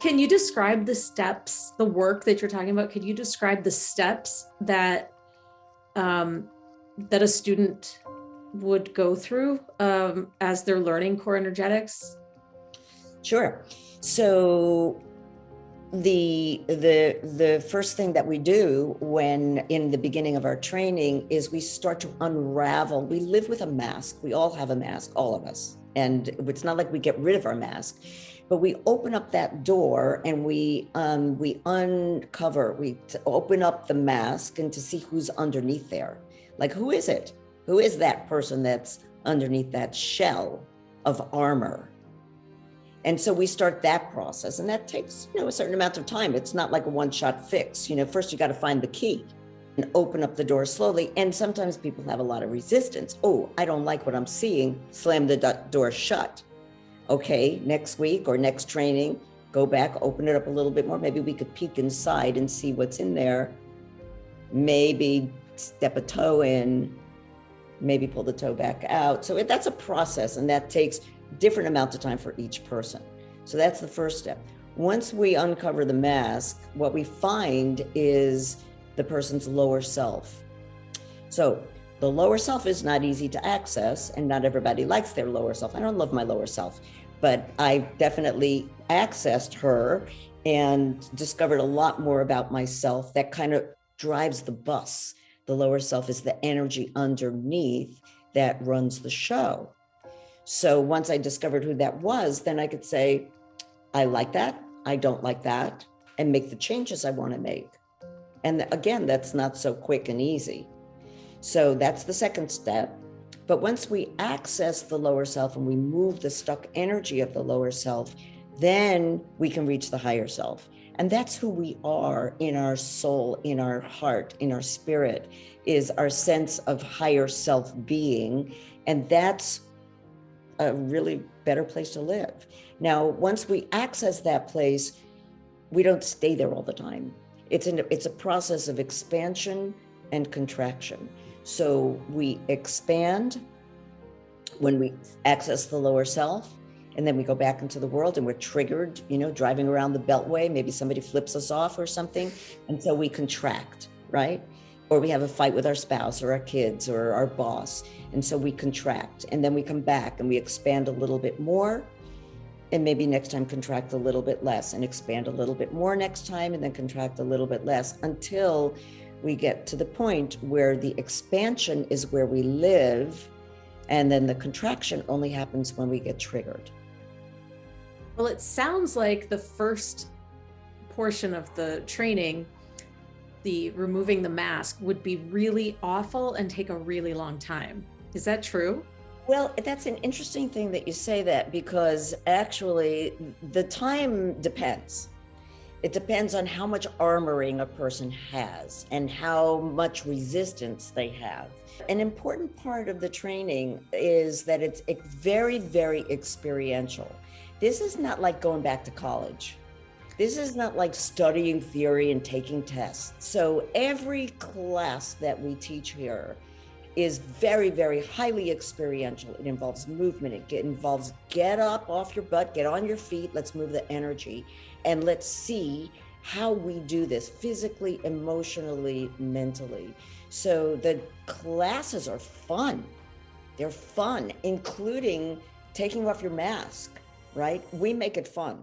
Can you describe the steps, the work that you're talking about? Could you describe the steps that that a student would go through as they're learning core energetics? Sure. So the first thing that we do when in the beginning of our training is we start to unravel. We live with a mask. We all have a mask, all of us. And it's not like we get rid of our mask, but we open up that door and we uncover, we open up the mask and to see who's underneath there. Like, who is it? Who is that person that's underneath that shell of armor? And so we start that process, and that takes, a certain amount of time. It's not like a one-shot fix. First you got to find the key and open up the door slowly. And sometimes people have a lot of resistance. Oh, I don't like what I'm seeing. Slam the door shut. Okay, next week or next training, go back, open it up a little bit more. Maybe we could peek inside and see what's in there. Maybe step a toe in, maybe pull the toe back out. So that's a process, and that takes different amounts of time for each person. So that's the first step. Once we uncover the mask, what we find is the person's lower self. So the lower self is not easy to access, and not everybody likes their lower self. I don't love my lower self, but I definitely accessed her and discovered a lot more about myself that kind of drives the bus. The lower self is the energy underneath that runs the show. So once I discovered who that was, then I could say, I like that, I don't like that, and make the changes I want to make. And again, that's not so quick and easy. So that's the second step. But once we access the lower self and we move the stuck energy of the lower self, then we can reach the higher self. And that's who we are in our soul, in our heart, in our spirit, is our sense of higher self being. And that's a really better place to live. Now, once we access that place, we don't stay there all the time. It's a process of expansion and contraction. So we expand when we access the lower self, and then we go back into the world and we're triggered, driving around the beltway, maybe somebody flips us off or something. And so we contract, right? Or we have a fight with our spouse or our kids or our boss. And so we contract, and then we come back and we expand a little bit more, and maybe next time contract a little bit less, and expand a little bit more next time, and then contract a little bit less, until we get to the point where the expansion is where we live, and then the contraction only happens when we get triggered. Well, it sounds like the first portion of the training, the removing the mask, would be really awful and take a really long time. Is that true? Well, that's an interesting thing that you say that, because actually the time depends. It depends on how much armoring a person has and how much resistance they have. An important part of the training is that it's very, very experiential. This is not like going back to college. This is not like studying theory and taking tests. So every class that we teach here is very, very highly experiential. It involves movement. It involves get up off your butt, get on your feet, let's move the energy, and let's see how we do this physically, emotionally, mentally. So the classes are fun. They're fun, including taking off your mask, right? We make it fun.